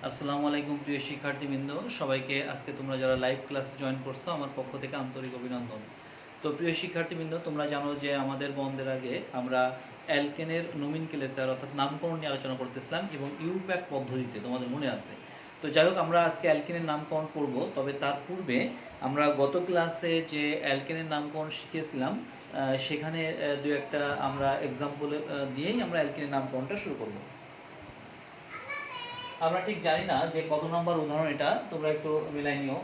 আসসালামু আলাইকুম প্রিয় শিক্ষার্থীবৃন্দ, সবাইকে আজকে তোমরা যারা লাইভ ক্লাসে জয়েন করছো আমার পক্ষ থেকে আন্তরিক অভিনন্দন। তো প্রিয় শিক্ষার্থীবৃন্দ, তোমরা জানো যে আমাদের বন্ধের আগে আমরা অ্যালকেনের নোমেনক্লেচার অর্থাৎ নামকরণ নিয়ে আলোচনা করতেছিলাম এবং ইউপ্যাক পদ্ধতিতে, তোমাদের মনে আছে। তো যাই হোক, আমরা আজকে অ্যালকেনের নামকরণ করব, তবে তার পূর্বে আমরা গত ক্লাসে যে অ্যালকেনের নামকরণ শিখেছিলাম সেখানে দু একটা আমরা এক্সাম্পল দিয়েই আমরা অ্যালকেনের নামকরণটা শুরু করব। আমরা ঠিক জানি না যে কত নম্বর উদাহরণ এটা, তোমরা একটু মিলাই নিও।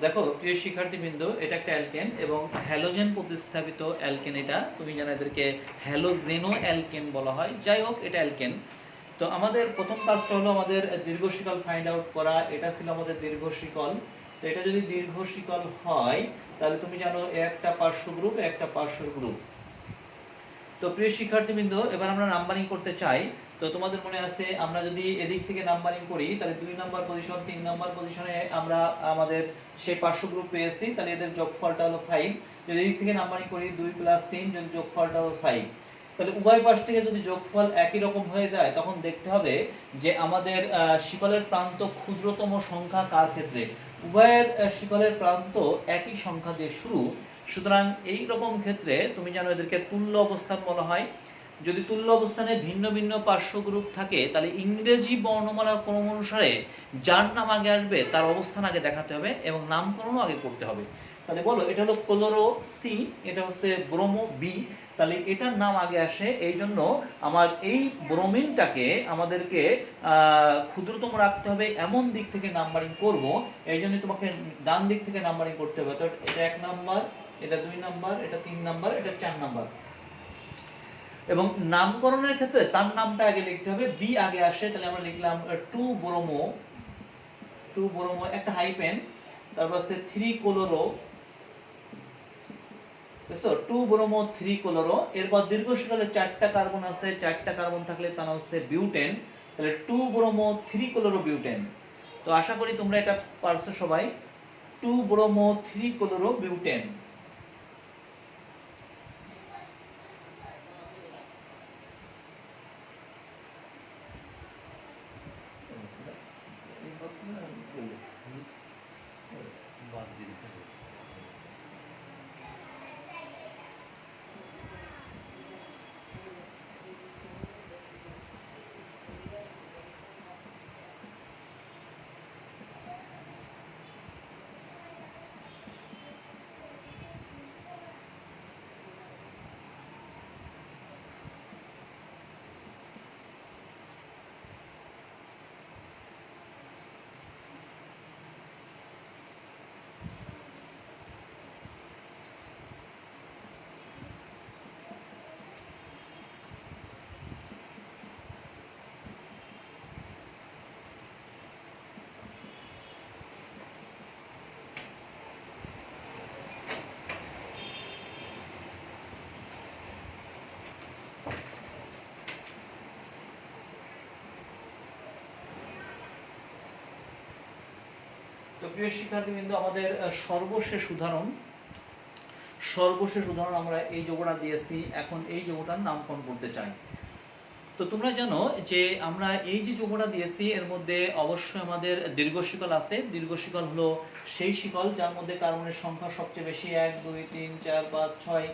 দেখো প্রিয় শিক্ষার্থীবৃন্দ, এটা একটা অ্যালকেন এবং হ্যালোজেন প্রতিস্থাপিত অ্যালকেন। এটা তুমি জানো এদেরকে হ্যালোজেনো অ্যালকেন বলা হয়। যাই হোক, এটা অ্যালকেন। তো আমাদের প্রথম কাজটা হলো আমাদের দীর্ঘ শিকল ফাইন্ড আউট করা। এটা ছিল আমাদের দীর্ঘ শিকল। তো এটা যদি দীর্ঘ শিকল হয় তাহলে তুমি জানো একটা পার্শ্ব গ্রুপ, একটা পার্শ্ব গ্রুপ। তো প্রিয় শিক্ষার্থীবৃন্দ, এবার আমরা নাম্বারিং করতে চাই। তো তোমাদের মনে আছে আমরা যদি এদিক থেকে নাম্বারিং করি তাহলে 2 নাম্বার পজিশন, 3 নাম্বার পজিশনে আমরা আমাদের সেই পার্শ্ব গ্রুপ পেয়েছি, তাহলে এদের যোগফলটা হলো 5। যদি এদিক থেকে নাম্বারিং করি 2 + 3, যদি যোগফলটা হলো 5, তাহলে উভয় পাশ থেকে যদি যোগফল একই রকম হয়ে যায় তখন দেখতে হবে যে আমাদের শিকলের প্রান্ত ক্ষুদ্রতম সংখ্যা কার ক্ষেত্রে। উভয়ের শিকলের প্রান্ত একই সংখ্যা দিয়ে শুরু, সুতরাং এই রকম ক্ষেত্রে তুমি জানো এদেরকে তুল্য অবস্থান বলা হয়। যদি তুল্য অবস্থানে ভিন্ন ভিন্ন পার্শ্ব গ্রুপ থাকে তাহলে ইংরেজি বর্ণমালার ক্রম অনুসারে যার নাম আগে আসবে তার অবস্থান আগে দেখাতে হবে এবং নামকরণও আগে করতে হবে। তাহলে বলো, এটা হলো ক্লোরো সি, এটা হচ্ছে ব্রোমো বি, তাহলে এটার নাম আগে আসে। এই জন্য আমার এই ব্রোমিনটাকে আমাদেরকে ক্ষুদ্রতম রাখতে হবে, এমন দিক থেকে নাম্বারিং করব। এই জন্য তোমাকে ডান দিক থেকে নাম্বারিং করতে হবে। তো এটা 1 নাম্বার, এটা 2 নাম্বার, এটা 3 নাম্বার, এটা 4 নাম্বার। এবং নামকরণের ক্ষেত্রে তার নামটা আগে লিখতে হবে, বি আগে আসে। তাহলে আমরা লিখলাম 2 ব্রোমো, 2 ব্রোমো একটা হাইপেন, তারপর আছে 3 ক্লোরো, দেখছো 2 ব্রোমো 3 ক্লোরো। এরপর দীর্ঘ শিকলে 4টা কার্বন আছে, 4টা কার্বন থাকলে তার নাম হচ্ছে বিউটেন, তাহলে 2 ব্রোমো 3 ক্লোরো বিউটেন। তো আশা করি তোমরা এটা পারছো সবাই, 2 ব্রোমো 3 ক্লোরো বিউটেন। তো প্রিয় শিক্ষার্থীবৃন্দ, আমাদের সর্বশেষ উদাহরণ আমরা এই যৌগটা দিয়েছি। এখন এই যৌগটার নামকরণ করতে চাই। তো তোমরা জানো যে আমরা এই যে যৌগটা দিয়েছি এর মধ্যে অবশ্যই আমাদের দীর্ঘ শিকল আছে। দীর্ঘ শিকল হলো সেই শিকল যার মধ্যে কার্বনের সংখ্যা সবচেয়ে বেশি, 1 2 3 4 5 6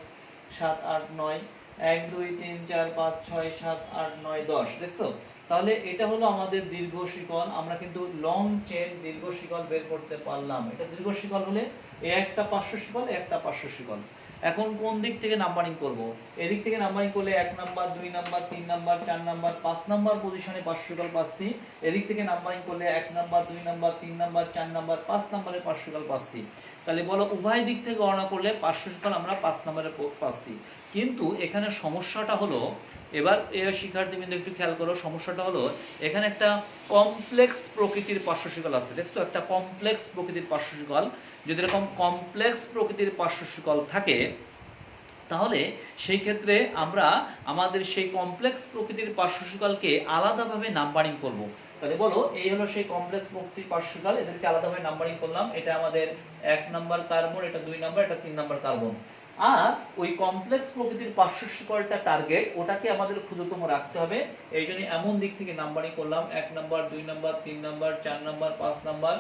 7 8 9, 1 2 3 4 5 6 7 8 9 10। দেখছো, তাহলে এটা হলো আমাদের দীর্ঘ শিকল। আমরা কিন্তু লং চেন দীর্ঘ শিকল বের করতে পারলাম। এটা দীর্ঘ শিকল হলে একটা পার্শ্ব শিকল, একটা পার্শ্ব শিকল। এখন কোন দিক থেকে নাম্বারিং করব? এদিক থেকে নাম্বারিং করলে 1 number, 2 number, 3 number, 4 number, 5 number পজিশনে পার্শ্ব শিকল পাচ্ছি। এদিক থেকে নাম্বারিং করলে 1 নাম্বার, 2 নাম্বার, 3 নাম্বার, 4 নাম্বার, 5 নাম্বারের পার্শ্ব শিকল পাচ্ছি। তাহলে বলো উভয় দিক থেকে গণনা করলে পার্শ্ব শিকল আমরা 5 নম্বরে পাচ্ছি। কিন্তু এখানে সমস্যাটা হলো, এবার শিক্ষার্থীবৃন্দ একটু খেয়াল করো, সমস্যাটা হলো এখানে একটা কমপ্লেক্স প্রকৃতির পার্শ্ব শিকল আছে, দেখছো একটা কমপ্লেক্স প্রকৃতির পার্শ্ব শিকল। যদি এরকম কমপ্লেক্স প্রকৃতির পার্শ্ব শিকল থাকে তাহলে সেই ক্ষেত্রে আমরা আমাদের সেই কমপ্লেক্স প্রকৃতির পার্শ্ব শিকলকে আলাদাভাবে নাম্বারিং করব। তাহলে বলো এই হলো সেই কমপ্লেক্স প্রকৃতির পার্শ্ব শিকল, এদেরকে আলাদাভাবে নাম্বারিং করলাম। এটা আমাদের 1 নম্বর কার্বন, এটা 2 নম্বর, এটা 3 নম্বর কার্বন। আর ওই কমপ্লেক্স প্রকৃতির পার্শ্ব শিকলটা টার্গেট, ওটাকে আমাদের ক্ষুদ্রতম রাখতে হবে। এই জন্য এমন দিক থেকে নাম্বারিং করলাম 1 নম্বর, 2 নম্বর, 3 নম্বর, 4 নম্বর, 5 নম্বর,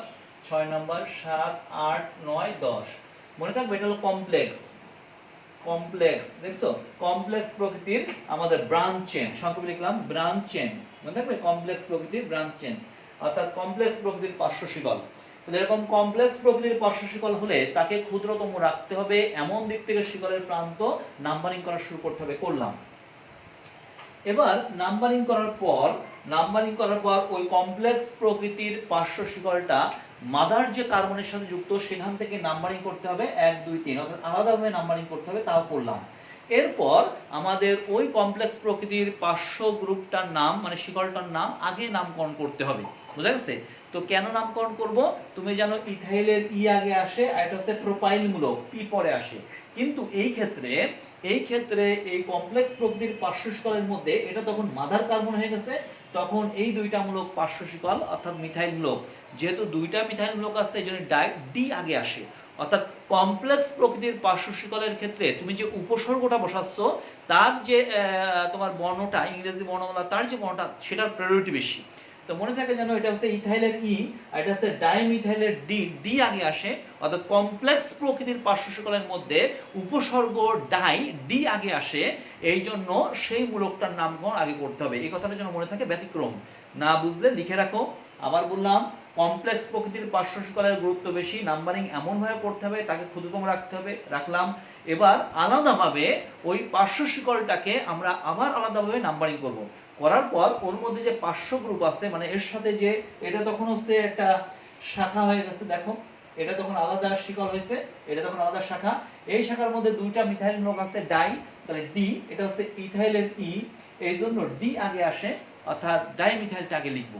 6 নম্বর, 7, 8, 9, 10। মনে থাকবে এটা হলো কমপ্লেক্স। কমপ্লেক্স দেখছো, কমপ্লেক্স প্রকৃতির আমাদের ব্রাঞ্চ চেন, সংক্ষেপে লিখলাম ব্রাঞ্চ চেন। মনে থাকবে কমপ্লেক্স প্রকৃতির ব্রাঞ্চ চেন, অর্থাৎ কমপ্লেক্স প্রকৃতির পার্শ্ব শিকল। তাহলে এরকম কমপ্লেক্স প্রকৃতির পার্শ্ব শিকল হলে তাকে ক্ষুদ্রতম রাখতে হবে, এমন দিক থেকে শিকলের প্রান্ত নাম্বারিং করা শুরু করতে হবে, করলাম। এবার নাম্বারিং করার পর ওই কমপ্লেক্স প্রকৃতির পার্শ্ব শিকলটা মাদার যে কার্বনের সাথে যুক্ত সেখান থেকে নাম্বারিং করতে হবে 1, 2, 3, অর্থাৎ আলাদাভাবে নাম্বারিং করতে হবে, তাও করলাম। এরপর আমাদের ওই কমপ্লেক্স প্রকৃতির পার্শ্ব গ্রুপটার নাম মানে শিকলটার নাম আগে নামকরণ করতে হবে, বুঝা গেছে? তো কেন নামকরণ করব? তুমি জানো ইথাইলের ই আগে আসে আর এটা হচ্ছে প্রোপাইল মূলক, পি পরে আসে। কিন্তু এই ক্ষেত্রে এই কমপ্লেক্স প্রকৃতির পার্শ্ব শিকলের মধ্যে এটা তখন মাদার কার্বন হয়ে গেছে, তখন এই দুইটা মূলক পার্শ্ব শিকল অর্থাৎ মিথাইল মূলক, যেহেতু দুইটা মিথাইল মূলক আছে এই জন্য ডি আগে আসে। অর্থাৎ কমপ্লেক্স প্রকৃতির পার্শ্ব শিকলের ক্ষেত্রে তুমি যে উপসর্গটা বসাচ্ছ তার যে তোমার বর্ণটা, ইংরেজি বর্ণমালা তার যে বর্ণটা সেটার প্রায়োরিটি বেশি। তো মনে থাকে যেন এটা হচ্ছে ইথাইলের ই আর এটা হচ্ছে ডাইমিথাইলের ডি আগে আসে। অর্থাৎ কমপ্লেক্স প্রকৃতির পার্শ্ব শিকলের মধ্যে উপসর্গ ডি আগে আসে, এই জন্য সেই মূলকটার নামকরণ আগে করতে হবে। এই কথাটা যেন মনে থাকে, ব্যতিক্রম না বুঝলে লিখে রাখো। আবার বললাম কমপ্লেক্স প্রকৃতির পার্শ্ব শিকলের গুরুত্ব বেশি, নাম্বারিং এমন ভাবে করতে হবে তাকে ক্ষুদ্রতম রাখতে হবে, রাখলাম। এবার আলাদাভাবে ওই পার্শ্ব শিকলটাকে আমরা আবার আলাদাভাবে নাম্বারিং করব। করার পর ওর মধ্যে যে পার্শ্ব গ্রুপ আছে মানে এর সাথে যে এটা তখন হচ্ছে একটা শাখা হয়ে গেছে, দেখো এটা তখন আলাদা শিকল হয়েছে, এটা তখন আলাদা শাখা। এই শাখার মধ্যে দুইটা মিথাইল মূলক আছে ডাই, তাহলে ডি, এটা হচ্ছে ইথাইলের ই, এই জন্য ডি আগে আসে, অর্থাৎ ডাই মিথাইলটা আগে লিখবো।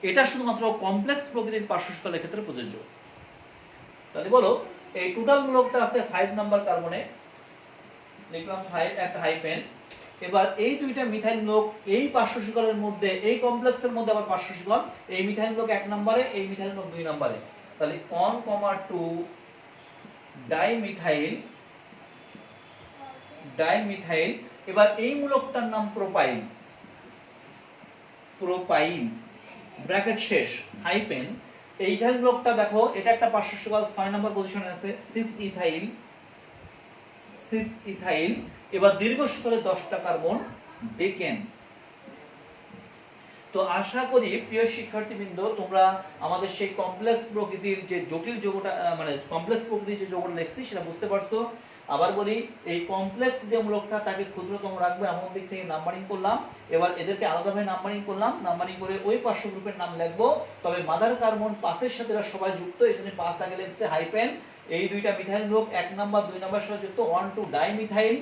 এটা শুধুমাত্র কমপ্লেক্স প্রকৃতির পার্শ্ব শিকলের ক্ষেত্রে প্রযোজ্য। তাহলে বলো এই টোটাল মূলকটা আছে 5 নাম্বার কার্বনে, লিখলাম 5 একটা হাইফেন। এবার এই দুইটা মিথাইল মূলক এই পার্শ্ব শিকলের মধ্যে, এই কমপ্লেক্সের মধ্যে আবার পার্শ্ব শিকল, এই মিথাইল মূলক 1 নম্বরে, এই মিথাইল মূলক 2 নম্বরে। তাহলে 1,2 ডাইমিথাইল। এবার এই মূলকটার নাম প্রোপাইল, ব্র্যাকেট শেষ হাইফেন। এই ইথাইল মূলকটা দেখো এটা একটা পার্শ্ব শিকল 6 নম্বর পজিশনে আছে, 6 ইথাইল। এবার দীর্ঘ শিকলে 10টা কার্বন, ডেকেন। তো আশা করি প্রিয় শিক্ষার্থীবৃন্দ তোমরা আমাদের সেই কমপ্লেক্স প্রকৃতির যে জটিল যৌগটা মানে কমপ্লেক্স প্রকৃতির যে যৌগটা লিখছি সেটা বুঝতে পারছো। আবার বলি এই কমপ্লেক্স যে মূলকটা তাকে ক্ষুদ্রতম রাখবে এমন দিক থেকে নাম্বারিং করলাম। এবার এদেরকে আলাদাভাবে নাম্বারিং করলাম, নাম্বারিং করে ওই পার্শ্ব গ্রুপের নাম লিখবো। তবে মাদার কার্বন 5 এর সাথে এরা সবাই যুক্ত, এইজন্য 5 আগে লিখছে হাইফেন। এই দুইটা মিথাইল মূলক 1 নাম্বার 2 নাম্বার সাথে যুক্ত, 1,2 ডাইমিথাইল।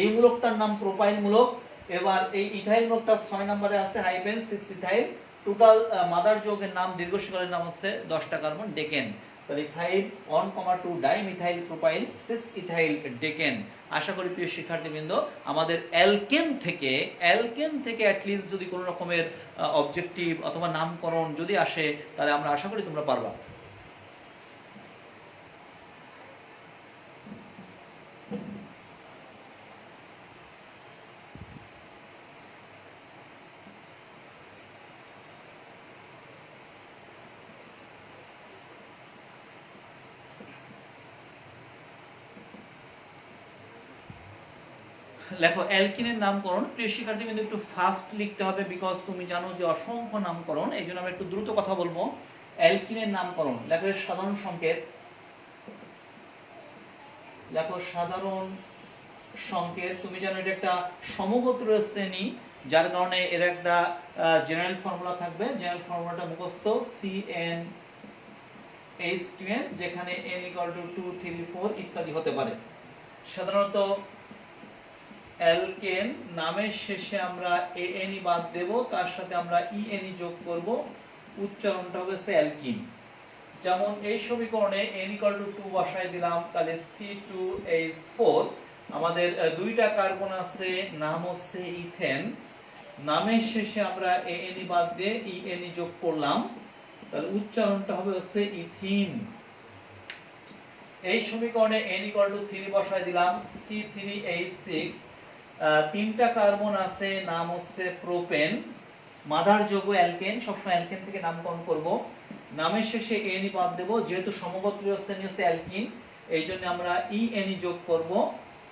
এই মূলকটার নাম প্রোপাইল মূলক। এবার এই ইথাইল মূলকটা 6 নম্বরে আছে হাইফেন, 6 ইথাইল। টোটাল মাদার যৌগের নাম দীর্ঘ শিকলের নাম হচ্ছে 10টা কার্বন, ডেকেন। তাহলে 5 1,2 ডাইমিথাইল প্রোপাইল 6 ইথাইল ডেকেন। আশা করি প্রিয় শিক্ষার্থীবৃন্দ আমাদের অ্যালকেন থেকে অ্যাট লিস্ট যদি কোনো রকমের অবজেক্টিভ অথবা নামকরণ যদি আসে তাহলে আমরা আশা করি তোমরা পারবা। লেখো অ্যালকিনের নামকরণ। প্রিয় শিক্ষার্থীবৃন্দ একটু ফাস্ট লিখতে হবে, বিকজ তুমি জানো যে অসংখ্য নামকরণ, এই জন্য আমরা একটু দ্রুত কথা বলবো। অ্যালকিনের নামকরণ লেখো সাধারণ সংকেত, তুমি জানো এটা একটা সমগোত্রীয় শ্রেণী, যার কারণে এর একটা জেনারেল ফর্মুলা থাকবে। জেনারেল ফর্মুলাটা মুখস্থ, CN H2N, যেখানে N = 2 3 4 ইত্যাদি হতে পারে। সাধারণত অ্যালকেন নামের শেষে আমরা AN বাদ দেব, তার সাথে আমরা EN যোগ করব, উচ্চারণটা হবে অ্যালকিন। যেমন এই সমীকরণে N = 2 বসায় দিলাম, তাহলে C2H4, আমাদের দুইটা কার্বন আছে, নাম হচ্ছে ইথেন, নামের শেষে আমরা AN বাদ দিয়ে EN যোগ করলাম, তাহলে উচ্চারণটা হবে ইথিন। এই সমীকরণে N = 3 বসায় দিলাম, C3H6, তিনটা কার্বন আছে, নাম হচ্ছে প্রোপেন, মাদার যৌগ অ্যালকেন, সবসময় অ্যালকেন থেকে নামকরণ করব, নামের শেষে AN বাদ দেব, যেহেতু সমগোত্রীয় শ্রেণী হচ্ছে অ্যালকিন, এই জন্য আমরা EN যোগ করব,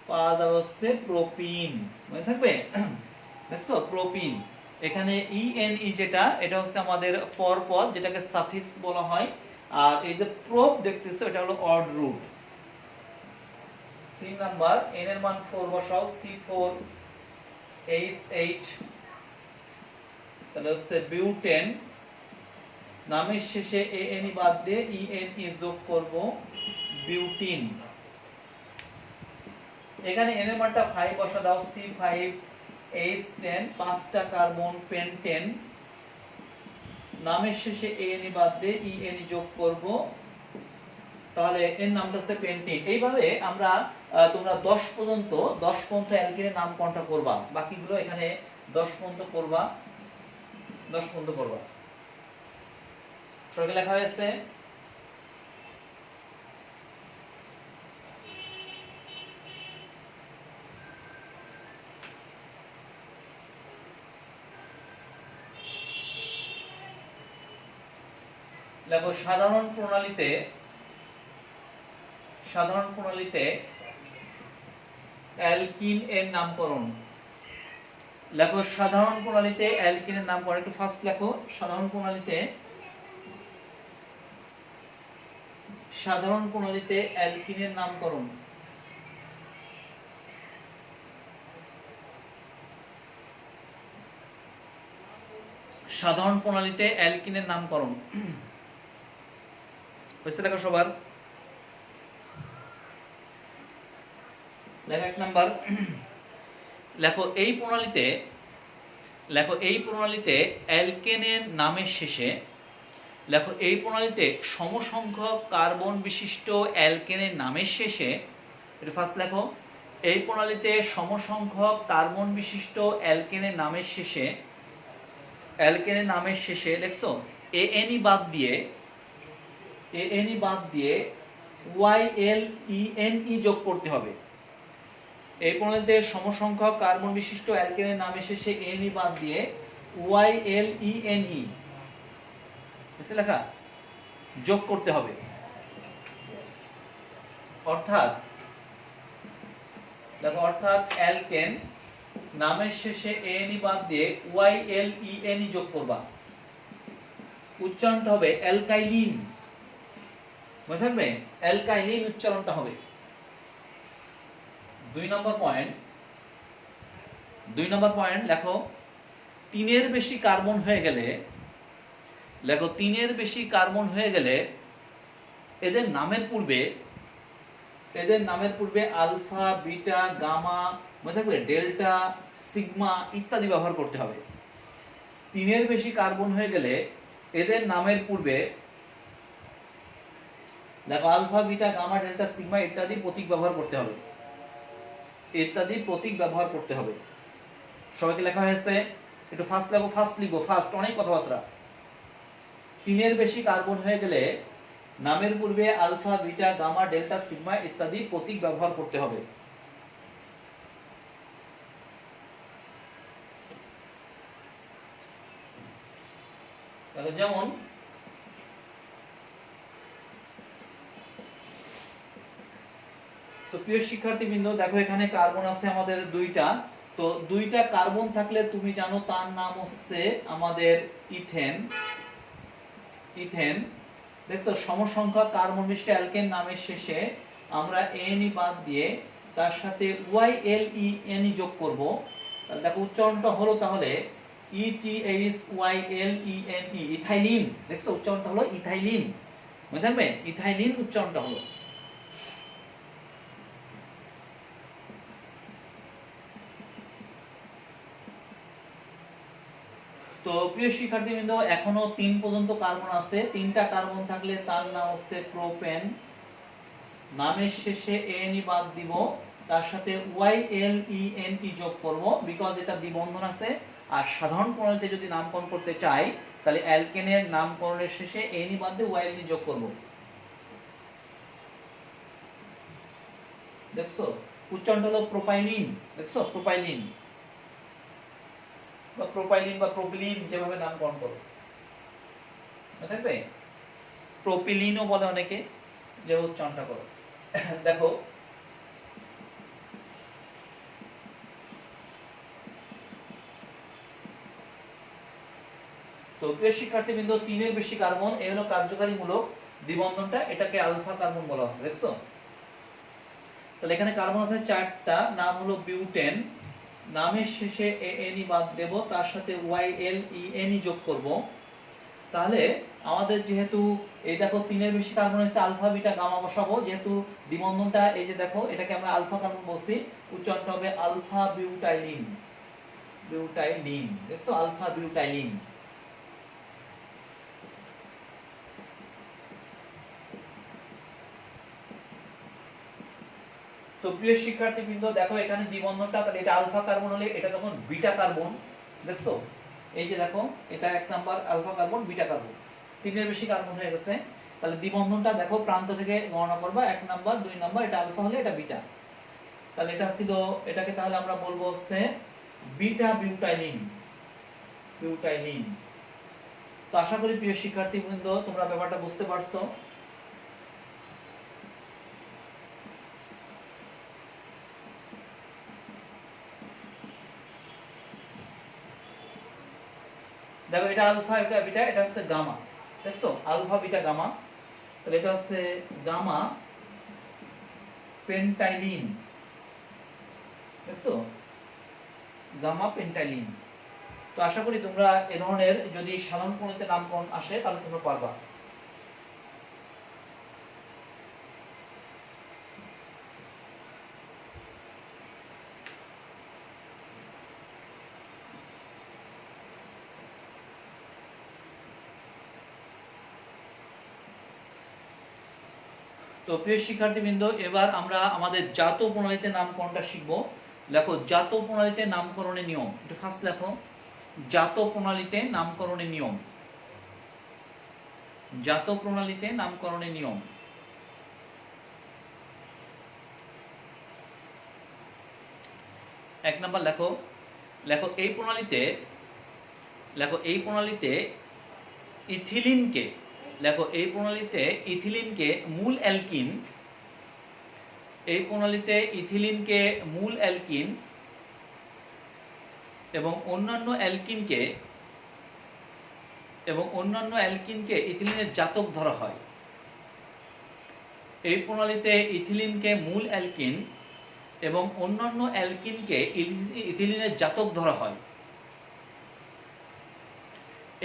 পাওয়া যাবে প্রোপিন। মনে থাকবে? দেখছো প্রোপিন। এখানে ENE যেটা, এটা হচ্ছে আমাদের পরপদ, যেটাকে সাফিক্স বলা হয়, আর এই যে প্রোপ দেখতেছো, এটা হলো অড রুট। 3 নাম্বার, N এর মান 4 বসাও, C4H8, তাহলে হচ্ছে বিউটেন, নামের শেষে AN বাদ দিয়ে ENE যোগ করব, বিউটিন। এখানে N এর মানটা 5 বসা দাও, C5H10, পাঁচটা কার্বন পেন্টেন, নামের শেষে AN বাদ দিয়ে EN যোগ করব, তাহলে এর নামটা হচ্ছে পেন্টিন। এইভাবে আমরা তোমরা 10 পর্যন্ত অ্যালকেনের নামকরণটা করবা, বাকিগুলো এখানে 10 পর্যন্ত করবা, 10 পর্যন্ত করবা। সরকে লেখা হয়েছে দেখো সাধারণ প্রণালীতে অ্যালকিন এর নামকরণ। লেখো সাধারণ প্রণালীতে অ্যালকিনের নামকরণ, একটু ফার্স্ট লেখো। সাধারণ প্রণালীতে অ্যালকিনের নামকরণ। সাধারণ প্রণালীতে অ্যালকিনের নামকরণ হয়েছে, লেখো সবার। লেখো 1 নাম্বার, লেখো এই প্রণালীতে অ্যালকেনের নামের শেষে, লেখো এই প্রণালীতে সমসংখ্যক কার্বন বিশিষ্ট অ্যালকেনের নামের শেষে, এটা ফার্স্ট লেখো, এই প্রণালীতে সমসংখ্যক কার্বন বিশিষ্ট অ্যালকেনের নামের শেষে লিখছো ANE বাদ দিয়ে YLENE যোগ করতে হবে। এই প্রণালীতে সমসংখ্যক কার্বন বিশিষ্ট অ্যালকেনের নামের শেষে ANE বাদ দিয়ে YLENE বুঝতে লেখা যোগ করতে হবে। অর্থাৎ অ্যালকেন নামের শেষে ANE বাদ দিয়ে YLENE যোগ করবা, উচ্চারণটা হবে অ্যালকাইলিন। মনে থাকবে, অ্যালকাইলিন উচ্চারণটা হবে। 2 নম্বর পয়েন্ট লেখো 3-এর বেশি কার্বন হয়ে গেলে এদের নামের পূর্বে আলফা, বিটা, গামা, মনে থাকবে ডেল্টা, সিগমা ইত্যাদি ব্যবহার করতে হবে। 3-এর বেশি কার্বন হয়ে গেলে এদের নামের পূর্বে দেখো alpha, beta, gamma, delta, sigma ইত্যাদি প্রতীক ব্যবহার করতে হবে। সবাইকে লেখা হয়েছে, একটু ফার্স্ট লেখো, ফার্স্ট অনেক কথাবার্তা। 3-এর বেশি কার্বন হয়ে গেলে নামের পূর্বে alpha, beta, gamma, delta, sigma ইত্যাদি প্রতীক ব্যবহার করতে হবে। যেমন তো প্রিয় শিক্ষার্থীবৃন্দ, দেখো এখানে কার্বন আছে আমাদের 2টা। তো 2টা কার্বন থাকলে তুমি জানো তার নাম হচ্ছে আমাদের ইথেন। দেখছো সমসংখ্যক কার্বন বিশিষ্ট অ্যালকেন নামের শেষে আমরা ANE বাদ দিয়ে তার সাথে YLENE যোগ করব। তাহলে দেখো উচ্চারণটা হলো তাহলে ETHYLENE, ইথাইলিন। দেখছো উচ্চারণটা হলো ইথাইলিন। মনে থাকবে ইথাইলিন উচ্চারণটা হলো। তো প্রিয় শিক্ষার্থীবৃন্দ, এখনো 3 পর্যন্ত কার্বন আছে। 3টা কার্বন থাকলে তার নাম হচ্ছে প্রোপেন। নামের শেষে এন বাদ দিব, তার সাথে YLENE যোগ করব, বিকজ এটা দ্বিবন্ধন আছে। আর সাধারণ প্রণালীতে যদি নামকরণ করতে চাই তাহলে অ্যালকেনের নামকরণের শেষে এন বাদ দিয়ে YLE যোগ করব। দেখছো উচ্চারণটা হলো প্রোপাইলিন। দেখছো প্রোপাইলিন বা প্রোপাইলিন বা প্রোপিলিন, যেভাবে নামকরণ করো মনে থাকবে। প্রোপিলিনও বলে অনেকে, যে উচ্চারণটা করো। দেখো তো প্রিয় শিক্ষার্থীবৃন্দ, 3-এর বেশি কার্বন, এই হলো কার্যকারীমূলক দ্বিবন্ধনটা, এটাকে আলফা কার্বন বলা হচ্ছে। দেখছো তাহলে এখানে কার্বন আছে 4টা, নাম হলো বিউটেন। নামের শেষে এন বাদ দেব, তার সাথে YLENE যোগ করব। তাহলে আমাদের যেহেতু এই দেখো 3-এর বেশি কার্বন হচ্ছে, আলফা বিটা গামা বসাবো, যেহেতু দ্বিবন্ধনটা এই যে দেখো এটাকে আমরা আলফা কার্বন বলছি, উচ্চারণটা হবে আলফা বিউটাইলিন। বিউটাইলিন, দেখছো আলফা বিউটাইলিন। তো প্রিয় শিক্ষার্থীবৃন্দ দেখো এখানে দ্বিবন্ধনটা, তাহলে এটা আলফা কার্বন হলে এটা তখন বিটা কার্বন। দেখছো এই যে দেখো এটা 1 number alpha carbon, beta carbon, 3-এর বেশি কার্বন হয়ে গেছে। তাহলে দ্বিবন্ধনটা দেখো প্রান্ত থেকে গণনা করবা, 1 নাম্বার 2 নাম্বার, এটা আলফা হলে এটা বিটা। তাহলে এটা ছিল, এটাকে তাহলে আমরা বলবো হচ্ছে বিটা বিউটাইলিন। বিউটাইলিন। তো আশা করি প্রিয় শিক্ষার্থীবৃন্দ তোমরা ব্যাপারটা বুঝতে পারছো। দেখো এটা আলফা, এটা বিটা, এটা হচ্ছে গামা। দেখছো আলফা বিটা গামা, তাহলে এটা হচ্ছে গামা পেন্টাইলিন। দেখছো গামা পেন্টাইলিন। তো আশা করি তোমরা এ ধরনের যদি সাধারণ প্রণালীতে নামকরণ আসে তাহলে তোমরা পারবা। তো প্রিয় শিক্ষার্থীবৃন্দ, এবার আমরা আমাদের জাত প্রণালীতে নামকরণটা শিখব। দেখো জাত প্রণালীতে নামকরণের নিয়ম, একটু ফার্স্ট দেখো জাত প্রণালীতে নামকরণের নিয়ম। জাত প্রণালীতে নামকরণের নিয়ম। 1 নাম্বার লেখো, লেখো এই প্রণালীতে, লেখো এই প্রণালীতে ইথিলিনকে, লেখো এই প্রণালীতে ইথিলিনকে মূল অ্যালকিন, এই প্রণালীতে ইথিলিনকে মূল অ্যালকিন এবং অন্যান্য অ্যালকিনকে, এবং অন্যান্য অ্যালকিনকে ইথিলিনের জাতক ধরা হয়। এই প্রণালীতে ইথিলিনকে মূল অ্যালকিন এবং অন্যান্য অ্যালকিনকে ইথিলিনের জাতক ধরা হয়।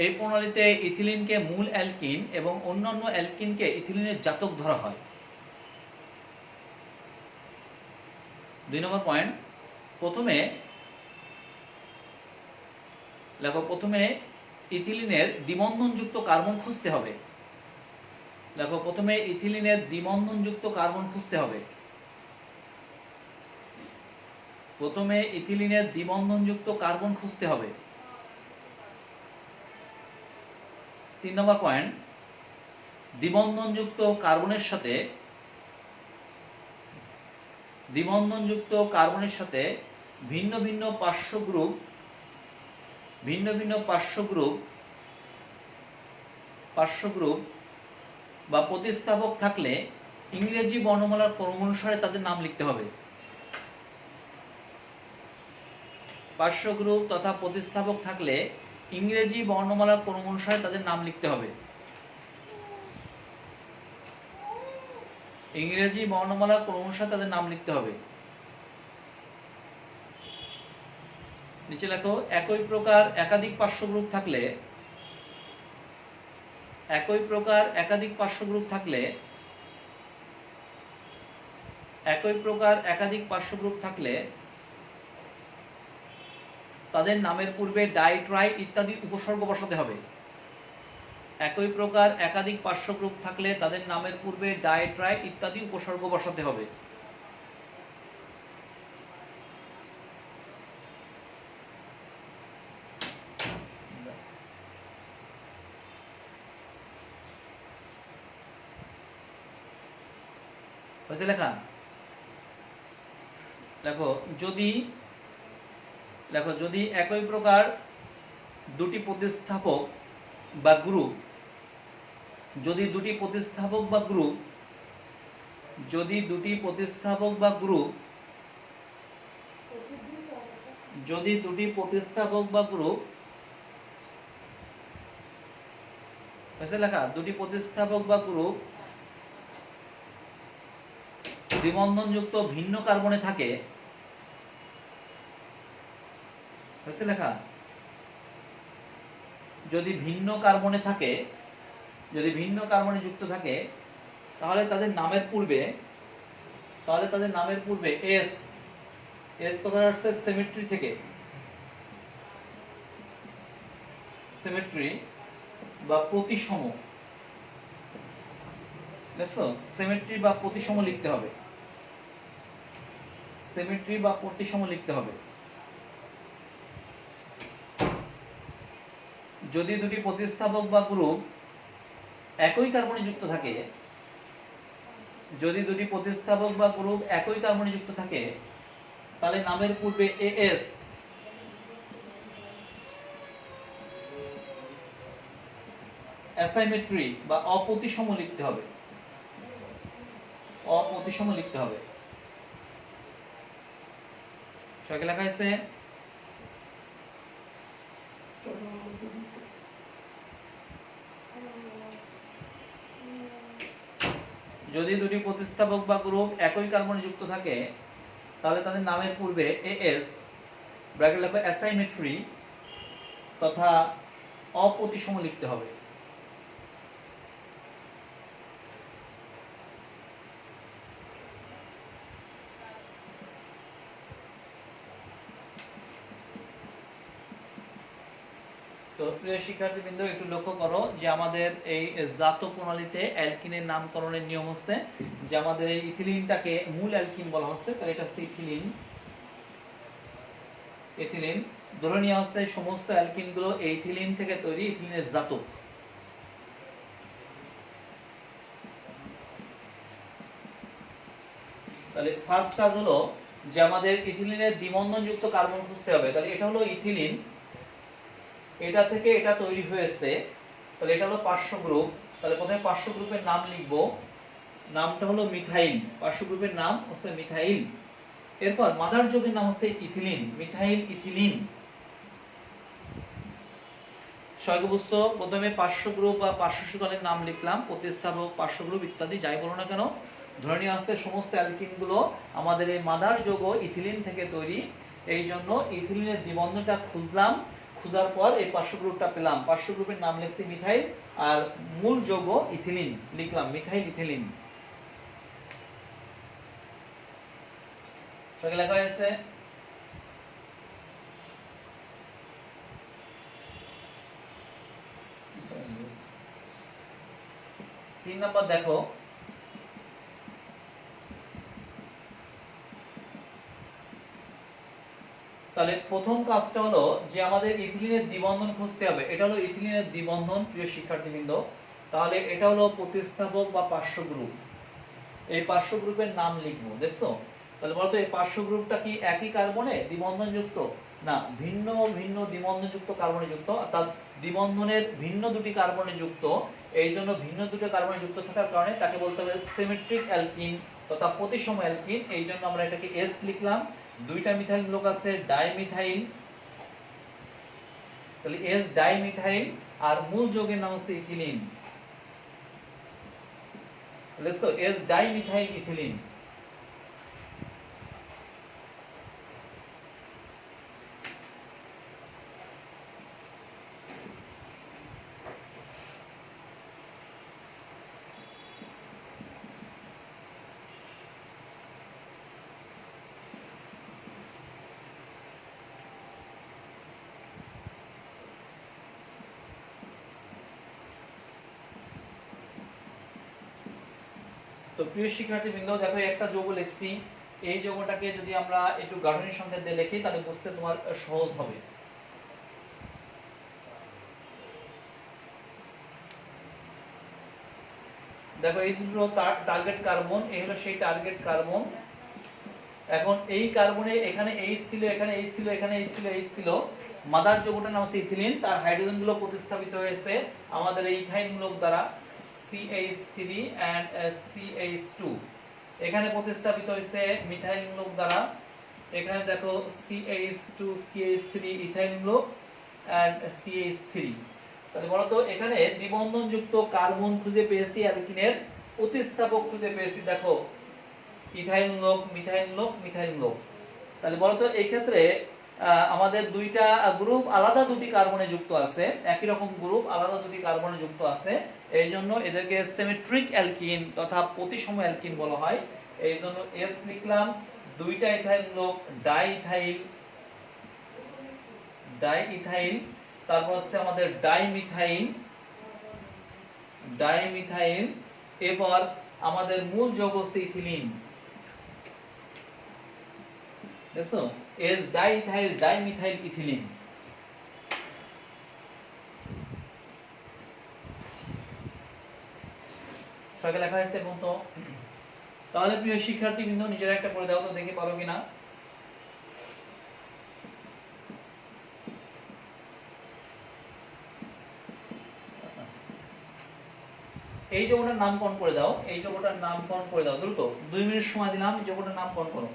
এই প্রণালীতে ইথিলিনকে মূল অ্যালকিন এবং অন্যান্য অ্যালকিনকে ইথিলিনের জাতক ধরা হয়। 2 নম্বর পয়েন্ট, প্রথমে লেখো, প্রথমে ইথিলিনের দ্বিবন্ধনযুক্ত কার্বন খুঁজতে হবে। দেখো প্রথমে ইথিলিনের দ্বিবন্ধনযুক্ত কার্বন খুঁজতে হবে। প্রথমে ইথিলিনের দ্বিবন্ধনযুক্ত কার্বন খুঁজতে হবে। 3 নম্বর পয়েন্ট, দ্বিবন্ধনযুক্ত কার্বনের সাথে, দ্বিবন্ধনযুক্ত কার্বনের সাথে ভিন্ন ভিন্ন পার্শ্ব গ্রুপ, ভিন্ন ভিন্ন পার্শ্ব গ্রুপ, পার্শ্ব গ্রুপ বা প্রতিস্থাপক থাকলে ইংরেজি বর্ণমালার ক্রম অনুসারে তাদের নাম লিখতে হবে। পার্শ্ব গ্রুপ তথা প্রতিস্থাপক থাকলে ইংরেজি বর্ণমালার ক্রম অনুসারে তাদের নাম লিখতে হবে। ইংরেজি বর্ণমালার ক্রম অনুসারে তাদের নাম লিখতে হবে। নিচে লেখো, একই প্রকার একাধিক পার্শ্ব গ্রুপ থাকলে, একই প্রকার একাধিক পার্শ্ব গ্রুপ থাকলে তাদের নামের পূর্বে ডাই, ট্রাই ইত্যাদি উপসর্গ বসাতে হবে। একই প্রকার একাধিক পার্শ্ব গ্রুপ থাকলে তাদের নামের পূর্বে ডাই, ট্রাই ইত্যাদি উপসর্গ বসাতে হবে। হয়েছে লেখা? যদি একই প্রকার দুটি প্রতিস্থাপক বা গ্রুপ যদি দুটি প্রতিস্থাপক বা গ্রুপ হয়েছে লেখা? দুটি প্রতিস্থাপক বা গ্রুপ দ্বিবন্ধনযুক্ত ভিন্ন কার্বনে থাকে, হয়েছে লেখা? যদি ভিন্ন কার্বনে যুক্ত থাকে তাহলে তাদের নামের পূর্বে এস কথা আসছে সিমেট্রি থেকে, সিমেট্রি বা প্রতিসম, দেখছো? সিমেট্রি বা প্রতিসম লিখতে হবে, সিমেট্রি বা প্রতিসম লিখতে হবে। যদি দুটি প্রতিস্থাপক বা গ্রুপ একই কার্বনে যুক্ত থাকে, তাহলে নামের পূর্বে এএস অ্যাসাইমেট্রি বা অপ্রতিসম লিখতে হবে, সবাইকে লেখা হয়েছে? যদি দুটি প্রতিস্থাপক বা গ্রুপ একই কার্বনে যুক্ত থাকে তাহলে তাদের নামের পূর্বে এএস ব্র্যাকেট লেখো অ্যাসাইমেট্রি তথা অপ্রতিসম লিখতে হবে। তো প্রিয় শিক্ষার্থীবৃন্দ, একটু লক্ষ্য করো যে আমাদের এই জাত প্রণালীতে অ্যালকিনের নামকরণের নিয়ম হচ্ছে যে আমাদের এই ইথিলিনটাকে মূল অ্যালকিন বলা হচ্ছে, তাহলে এটা হচ্ছে ইথিলিন ধরে নেওয়া হচ্ছে সমস্ত অ্যালকিনগুলো এই ইথিলিন থেকে তৈরি, ইথিলিনের জাতক। তাহলে ফার্স্ট কাজ হলো যে আমাদের ইথিলিনের দ্বিবন্ধনযুক্ত কার্বন খুঁজতে হবে। তাহলে এটা হলো ইথিলিন, এটা থেকে এটা তৈরি হয়েছে, তাহলে এটা হলো পার্শ্ব গ্রুপ। তাহলে প্রথমে পার্শ্ব গ্রুপের নাম লিখব, নামটা হলো মিথাইল, পার্শ্ব গ্রুপের নাম হচ্ছে মিথাইল। এরপর মাদার যৌগের নাম হচ্ছে ইথিলিন, মিথাইল ইথিলিন। সর্ববস্ত প্রথমে পার্শ্ব গ্রুপ বা পার্শ্ব সুকালের নাম লিখলাম, প্রতিস্থাপক, পার্শ্ব গ্রুপ ইত্যাদি যাই বলো না কেন, ধরে নিয়ে আসছে সমস্ত অ্যালকিনগুলো আমাদের এই মাদার যৌগ ইথিলিন থেকে তৈরি। এই জন্য ইথিলিনের দ্বিবন্ধনটা খুঁজলাম, খোঁজার পর এই পার্শ্ব গ্রুপটা পেলাম, পার্শ্ব গ্রুপের নাম লিখছি মিথাইল, আর মূল যৌগ ইথিলিন লিখলাম মিথাইল ইথিলিন। সঙ্গে লেখা হয়েছে। তিন নম্বর দেখো, তাহলে প্রথম কাজটা হলো যে আমাদের ইথিলিনের দ্বিবন্ধন খুঁজতে হবে। এটা হলো ইথিলিনের দ্বিবন্ধন প্রিয় শিক্ষার্থীবৃন্দ। তাহলে এটা হলো প্রতিস্থাপক বা পার্শ্ব গ্রুপ, এই পার্শ্ব গ্রুপের নাম লিখবো, দেখছো? তাহলে বলতো এই পার্শ্ব গ্রুপটা কি একই কার্বনে দ্বিবন্ধন যুক্ত? না, ভিন্ন ভিন্ন দ্বিবন্ধন যুক্ত কার্বনে যুক্ত, অর্থাৎ দ্বিবন্ধনের ভিন্ন দুটি কার্বনে যুক্ত। এই জন্য ভিন্ন দুটি কার্বনে যুক্ত থাকার কারণে তাকে বলতে হবে সিমেট্রিক অ্যালকিন তথা প্রতিসম অ্যালকিন। এই জন্য আমরা এটাকে এস লিখলাম। দুইটা মিথাইল গ্রুপ আছে ডাইমিথাইল, তাহলে এস ডাইমিথাইল, আর মূল যৌগের নাম হচ্ছে ইথিলিন, লিখছো এস ডাইমিথাইল ইথিলিন। তো প্রিয় শিক্ষার্থীবৃন্দ দেখো একটা যৌগ লিখছি, এই যৌগটাকে যদি আমরা একটু গাঠনিক সংকেত দিয়ে লিখি তাহলে বুঝতে তোমার সহজ হবে। দেখো এই দুটো টার্গেট কার্বন, এই হলো সেই টার্গেট কার্বন। এখন এই কার্বনে এখানে H ছিল, এখানে H ছিল, এখানে H ছিল, H ছিল। মাদার যৌগটার নাম হচ্ছে ইথিলিন, তার হাইড্রোজেন গুলো প্রতিস্থাপিত হয়েছে আমাদের এই ইথাইল মূলক দ্বারা CH3 and CH2। এখানে প্রতিস্থাপিত হয়েছে মিথাইল মূলক দ্বারা, এখানে দেখো CH2 CH3 ইথাইল মূলক and CH3। তাহলে বলো তো এখানে দ্বিবন্ধনযুক্ত কার্বন খুঁজে পেয়েছি, অ্যালকিনের প্রতিস্থাপক খুঁজে পেয়েছি, দেখো ইথাইল মূলক, মিথাইল মূলক, মিথাইল মূলক। তাহলে বলো তো এই ক্ষেত্রে আমাদের দুইটা গ্রুপ আলাদা দুটি কার্বনে যুক্ত আছে, একই রকম গ্রুপ আলাদা দুটি কার্বনে যুক্ত আছে, এই জন্য এদেরকে সিমেট্রিক অ্যালকিন তথা প্রতিসম অ্যালকিন বলা হয়। এই জন্য এস লিখলাম, দুইটা ইথাইল মূলক ডাইইথাইল, ডাইইথাইল, তারপর হচ্ছে আমাদের ডাইমিথাইল, ডাইমিথাইল, এরপর আমাদের মূল যৌগ হচ্ছে ইথিলিন, দেখছো এস ডাইইথাইল ডাইমিথাইল ইথিলিন। সবাইকে লেখা হয়েছে এখন তো? তাহলে প্রিয় শিক্ষার্থীবৃন্দ নিজেরা একটা করে দাও তো, দেখি পারো কিনা। এই যৌগটার নামকরণ করে দাও, এই যৌগটার নামকরণ করে দাও দ্রুত, 2 মিনিট সময় দিলাম, এই যৌগটার নামকরণ করো।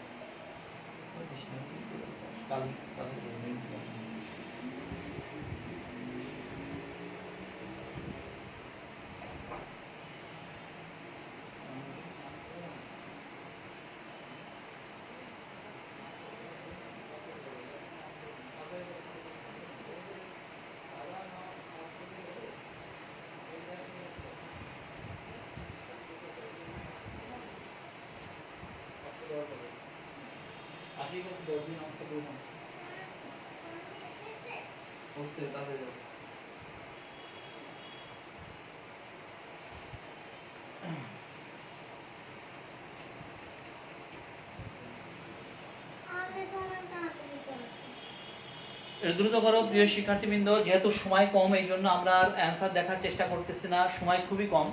দ্রুত করো প্রিয় শিক্ষার্থীবৃন্দ, যেহেতু সময় কম এই জন্য আমরা অ্যান্সার দেখার চেষ্টা করতেছি না, সময় খুবই কম,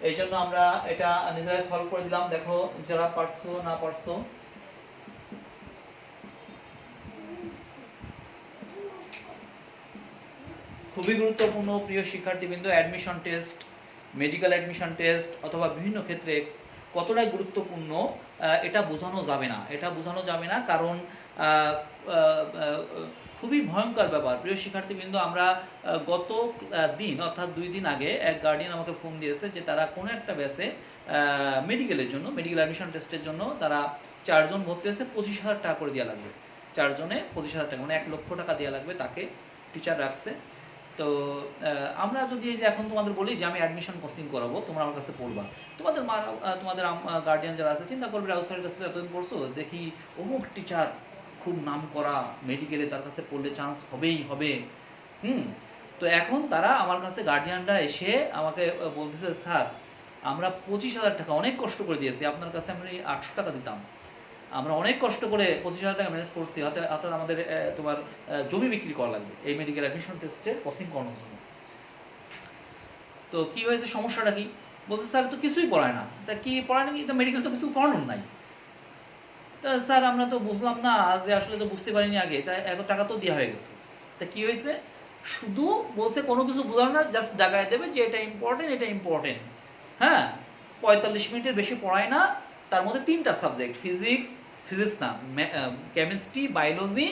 এই জন্য আমরা এটা নিজেরাই সলভ করে দিলাম। দেখো যারা পারছো না পারছো। খুবই গুরুত্বপূর্ণ প্রিয় শিক্ষার্থীবৃন্দ, admission test, medical admission test অথবা বিভিন্ন ক্ষেত্রে কতটা গুরুত্বপূর্ণ এটা বোঝানো যাবে না, এটা বোঝানো যাবে না, কারণ খুবই ভয়ঙ্কর ব্যাপার প্রিয় শিক্ষার্থীবৃন্দ। আমরা গত দিন অর্থাৎ 2 দিন আগে এক গার্ডিয়ান আমাকে ফোন দিয়েছে যে তারা কোনো একটা ব্যাচে মেডিকেলের জন্য, মেডিকেল অ্যাডমিশন টেস্টের জন্য তারা 4 জন ভর্তি হয়েছে, 25,000 টাকা করে দেওয়া লাগবে, 4 জনে 25,000 টাকা, মানে 1 লক্ষ টাকা দেওয়া লাগবে, তাকে টিচার রাখছে। তো আমরা যদি এই যে এখন তোমাদের বলি যে আমি অ্যাডমিশন কোচিং করাবো, তোমরা আমার কাছে পড়বা, তোমাদের মা, তোমাদের গার্ডিয়ান যারা আছে চিন্তা করবে রাউসারের কাছে এতদিন পড়ছো, দেখি অমুক টিচার খুব নাম করা মেডিকেলে, তার কাছে পড়লে চান্স হবেই হবে। তো এখন তারা আমার কাছে গার্ডিয়ানরা এসে আমাকে বলতেছে, স্যার আমরা 25,000 টাকা অনেক কষ্ট করে দিয়েছি, আপনার কাছে আমি 800 টাকা দিতাম, আমরা অনেক কষ্ট করে 25,000 টাকা ম্যানেজ করছি, হাতে আমাদের তোমার জমি বিক্রি করা লাগবে এই মেডিকেল অ্যাডমিশন টেস্টে কোচিং করানোর জন্য। তো কি হয়েছে, সমস্যাটা কি? বলছে স্যার তো কিছুই পড়ায় না। তা কি পড়ায় নাকি? তো মেডিকেল তো কিছু পড়ানোর নাই। তা স্যার আমরা তো বুঝলাম না, যে আসলে তো বুঝতে পারিনি আগে, তাই এত টাকা তো দেওয়া হয়ে গেছে। তা কি হয়েছে? শুধু বলছে কোনো কিছু বোঝানো না, জাস্ট জায়গায় দেবে যে এটা ইম্পর্টেন্ট, এটা ইম্পর্টেন্ট। হ্যাঁ, 45 মিনিটের বেশি পড়ায় না, তার মধ্যে 3টা সাবজেক্ট, ফিজিক্স না, কেমিস্ট্রি, বায়োলজি,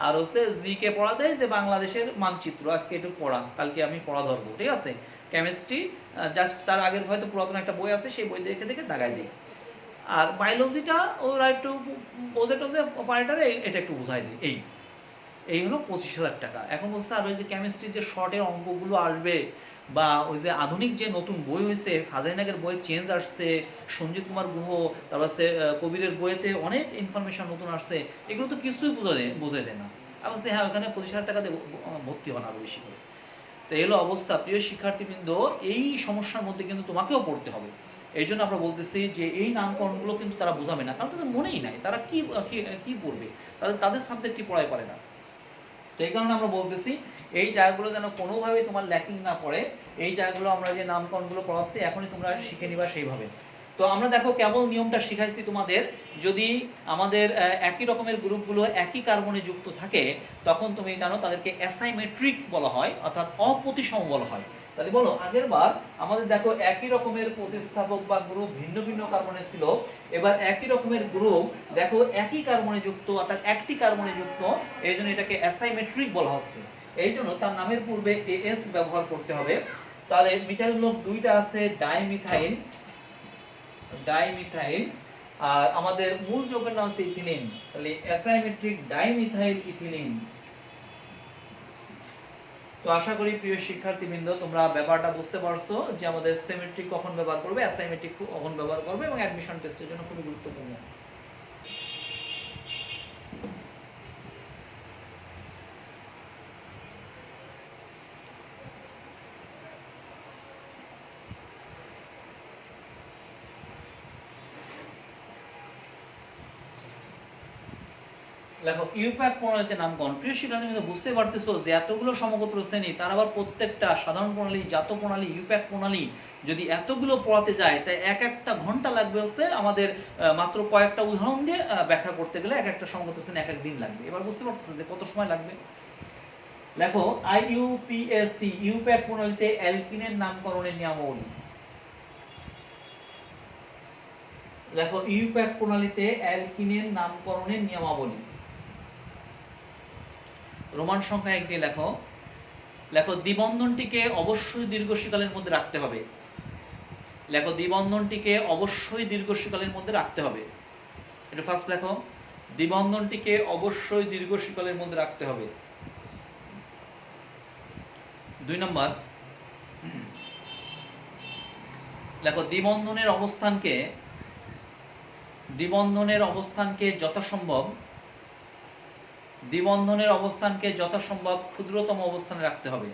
আর হচ্ছে জিকে পড়া দেয়, যে বাংলাদেশের মানচিত্র আজকে একটু পড়া, কালকে আমি পড়া ধরবো, ঠিক আছে। কেমিস্ট্রি জাস্ট তার আগের হয়তো পুরাতন একটা বই আছে, সেই বই দেখে দেখে দাগায় দিই। আর বায়োলজিটা ওরা একটু বোঝে টোঝে অপারেটারে, এটা একটু বোঝাই দিই। এই হলো 25,000 টাকা। এখন বলছে আর ওই যে কেমিস্ট্রির যে শর্টের অঙ্কগুলো আসবে, বা ওই যে আধুনিক যে নতুন বই হয়েছে, ফাজাইনাগের বই চেঞ্জ আসছে, সঞ্জিত কুমার গুহ, তারপর হচ্ছে কবিরের বইয়েতে অনেক ইনফরমেশন নতুন আসছে, এগুলো তো কিছুই বোঝাই দেয় না। আর বলছে হ্যাঁ ওখানে 25,000 টাকা দিয়ে ভর্তি হন আরো বেশি করে। তো এই হলো অবস্থা প্রিয় শিক্ষার্থীবৃন্দ, এই সমস্যার মধ্যে কিন্তু তোমাকেও পড়তে হবে। এই জন্য আমরা বলতেছি যে এই নামকরণগুলো কিন্তু তারা বোঝাবে না, কারণ তাদের মনেই নাই তারা কি কি পড়বে, তাদের সাবজেক্টই পড়ায় পারে না। তো এই কারণে আমরা বলতেছি এই জায়গাগুলো যেন কোনোভাবেই তোমার ল্যাকিং না পড়ে, এই জায়গাগুলো আমরা যে নামকরণগুলো পড়াচ্ছি এখনই তোমরা শিখে নিবা সেইভাবে। তো আমরা দেখো কেবল নিয়মটা শিখাইছি তোমাদের, যদি আমাদের একই রকমের গ্রুপগুলো একই কার্বনে যুক্ত থাকে তখন তুমি জানো তাদেরকে অ্যাসাইমেট্রিক বলা হয়, অর্থাৎ অপ্রতিসম বলা হয়। তাহলে বলো, আগের বার আমাদের দেখো একই রকমের প্রতিস্থাপক বা গ্রুপ ভিন্ন ভিন্ন কার্বনে ছিল, এবার একই রকমের গ্রুপ দেখো একই কার্বনে যুক্ত, অর্থাৎ একটি কার্বনে যুক্ত, এই জন্য এটাকে অ্যাসাইমেট্রিক বলা হচ্ছে। এই জন্য তার নামের পূর্বে এস ব্যবহার করতে হবে। তাহলে মিথাইল গ্রুপ দুইটা আছে, ডাইমিথাইল, আর আমাদের মূল যৌগের নাম হচ্ছে ইথিলিন, তাহলে অ্যাসাইমেট্রিক ডাইমিথাইল ইথিলিন। তো আশা করি প্রিয় শিক্ষার্থীবৃন্দ তোমরা ব্যাপারটা বুঝতে পারছো যে আমাদের সিমেট্রিক কখন ব্যবহার করবে, অ্যাসাইমেট্রিক কখন ব্যবহার করবে, এবং অ্যাডমিশন টেস্টের জন্য খুবই গুরুত্বপূর্ণ। দেখো ইউপ্যাক প্রণালীতে নামকরণ, প্রিয় শিক্ষার্থী বুঝতে পারতেছো যে এতগুলো সমগোত্র শ্রেণী, তার আবার প্রত্যেকটা সাধারণ প্রণালী, জাত প্রণালী, ইউপ্যাক প্রণালী যদি এতগুলো পড়াতে যায় তাই এক একটা ঘন্টা লাগবে হচ্ছে আমাদের মাত্র কয়েকটা উদাহরণ দিয়ে ব্যাখ্যা করতে গেলে এক একটা সমগোত্র শ্রেণী এক এক দিন লাগবে। এবার বুঝতে পারতেছো যে কত সময় লাগবে। দেখো আইইউপিএসসি ইউপ্যাক প্রণালীতে অ্যালকিনের নামকরণের নিয়মাবলী। দেখো ইউপ্যাক প্রণালীতে অ্যালকিনের নামকরণের নিয়মাবলী, রোমান সংখ্যা 1 দিয়ে লেখো। লেখো দ্বিবন্ধনটিকে অবশ্যই দীর্ঘশীকালের মধ্যে রাখতে হবে। লেখো দ্বিবন্ধনটিকে অবশ্যই দীর্ঘশীকালের মধ্যে রাখতে হবে। এটা ফার্স্ট লেখো, দ্বিবন্ধনটিকে অবশ্যই দীর্ঘশীকালের মধ্যে রাখতে হবে। 2 নম্বর, লেখো দ্বিবন্ধনের অবস্থানকে যথাসম্ভব ক্ষুদ্রতম অবস্থানে রাখতে হবে।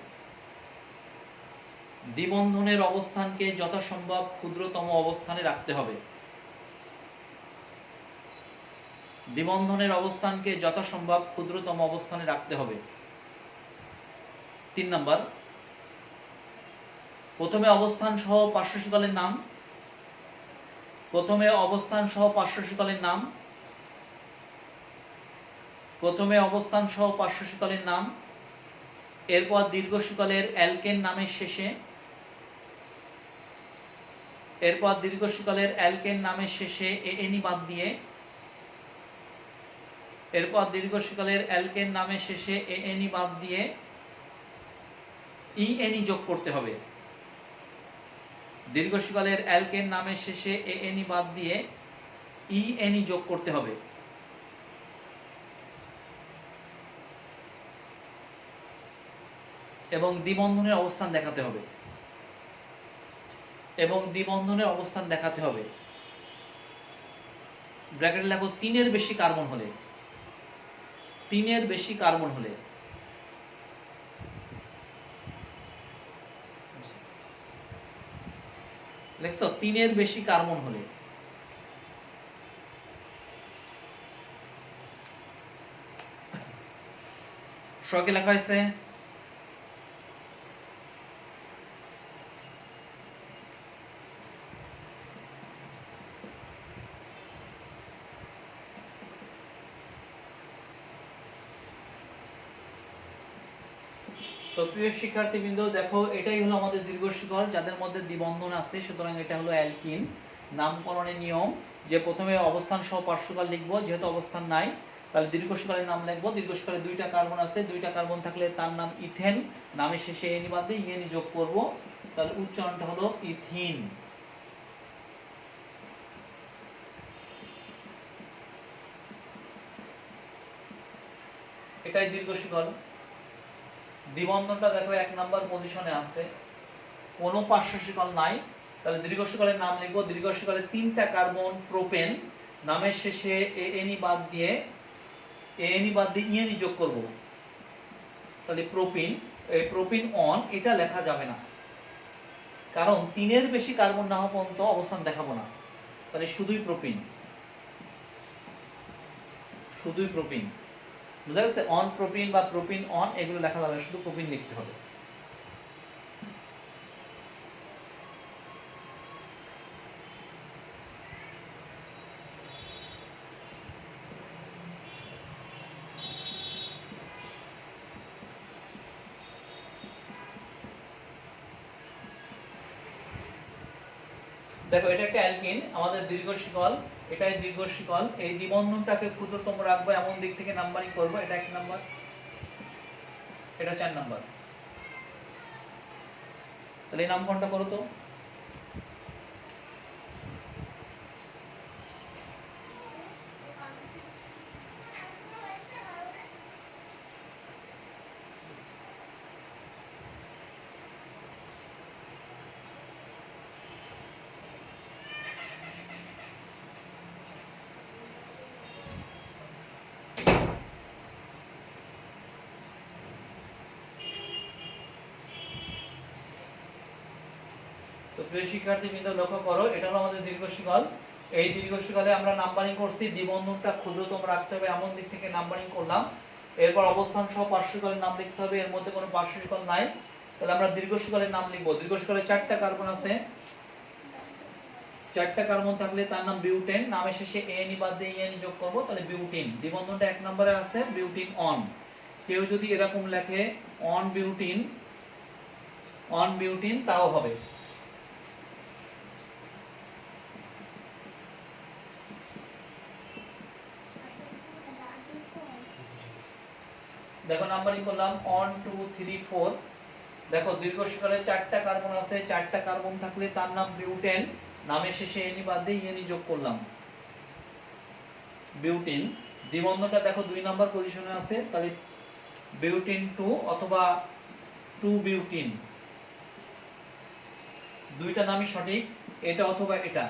দ্বিবন্ধনের অবস্থানকে যথাসম্ভব ক্ষুদ্রতম অবস্থানে রাখতে হবে। দ্বিবন্ধনের অবস্থানকে যথাসম্ভব ক্ষুদ্রতম অবস্থানে রাখতে হবে। 3 নম্বর, প্রথমে অবস্থান সহ পার্শ্বশীতলের নাম। প্রথমে অবস্থান সহ পার্শ্বশীতলের নাম, এরপর দীর্ঘশীতলের অ্যালকেন নামের শেষে, এএনই বাদ দিয়ে, ইএনই যোগ করতে হবে। দীর্ঘশীতলের অ্যালকেন নামের শেষে এএনই বাদ দিয়ে ইএনই যোগ করতে হবে। এবং দ্বিবন্ধনের অবস্থান দেখাতে হবে। ব্র্যাকেটে লেখো 3-এর বেশি কার্বন হলে, লেখছো 3-এর বেশি কার্বন হলে। শর্টে লেখা হয়েছে তো প্রিয় শিক্ষার্থীবৃন্দ দেখো এটাই হলো আমাদের দীর্ঘশীতল যাদের মধ্যে দ্বিবন্ধন আছে, সুতরাং এটা হলো অ্যালকিন। নামকরণের নিয়ম যে প্রথমে অবস্থান সহ পার্শ্বকাল লিখবো, যেহেতু অবস্থান নাই তাহলে দীর্ঘশীতলের নাম লিখবো। দীর্ঘশীতলে 2টা কার্বন আছে, 2টা কার্বন থাকলে তার নাম ইথেন, নামের শেষে এনি বাদ দিয়ে ইএনই যোগ করব, তাহলে উচ্চারণটা হলো ইথিন। এটাই দীর্ঘশীতল। দ্বিবন্ধনটা দেখো 1 নাম্বার পজিশনে আছে, কোনো পার্শ্বশীতল নাই, তাহলে দীর্ঘশীতলের নাম লিখবো। দীর্ঘশীতলে 3টা কার্বন প্রোপেন, নামের শেষে এএনই বাদ দিয়ে ইএনই যোগ করব, তাহলে প্রোপিন। এই প্রোপিন অন এটা লেখা যাবে না, কারণ 3-এর বেশি কার্বন না হওয়া পর্যন্ত অবস্থান দেখাবো না। তাহলে শুধুই প্রোপিন, শুধুই প্রোপিন। বুঝা গেছে? অন প্রোপিন বা প্রোপিন অন এগুলো লেখা যাবে না, শুধু প্রোপিন লিখতে হবে। দেখো এটা একটা অ্যালকিন, আমাদের দীর্ঘ শিকল, এটাই দীর্ঘ শিকল। এই দ্বিবন্ধনটাকে ক্ষুদ্রতম রাখবো, এমন দিক থেকে নাম্বারিং করবো। এটা 1 নাম্বার, এটা 4 নাম্বার। তাহলে এই নামকরণটা করো তো। তো প্রিয় শিক্ষার্থীবৃন্দ লক্ষ্য করো, এটা হলো আমাদের দীর্ঘ শিকল। এই দীর্ঘ শিকলে আমরা নাম্বারিং করছি, দ্বিবন্ধনটা ক্ষুদ্রতম রাখতে হবে, এমন দিক থেকে নাম্বারিং করলাম। এরপর অবস্থান সহ পার্শ্ব শিকলের নাম লিখতে হবে, এর মধ্যে কোনো পার্শ্ব শিকল নাই। তাহলে আমরা দীর্ঘ শিকলের নাম লিখবো। দীর্ঘ শিকলে 4টা কার্বন আছে, 4টা কার্বন থাকলে তার নাম বিউটেন। নামের শেষে এন বাদ দিয়ে এন যোগ করব, তাহলে বিউটিন। দ্বিবন্ধনটা 1 নম্বরে আছে, বিউটিন অন। কেউ যদি এরকম লেখে অন বিউটিন, অন বিউটিন, তাও হবে। দেখো নাম্বারিং করলাম 1 2 3 4। দেখো দীর্ঘ শিকলে 4টা কার্বন আছে, 4টা কার্বন থাকলে তার নাম বিউটেন। নামের শেষে এনি বাদ দিয়ে এনি যোগ করলাম, বিউটিন। দ্বিবন্ধনটা দেখো 2 নাম্বার পজিশনে আছে, তাহলে বিউটিন 2 অথবা 2 বিউটিন, দুইটা নামই সঠিক, এটা অথবা এটা।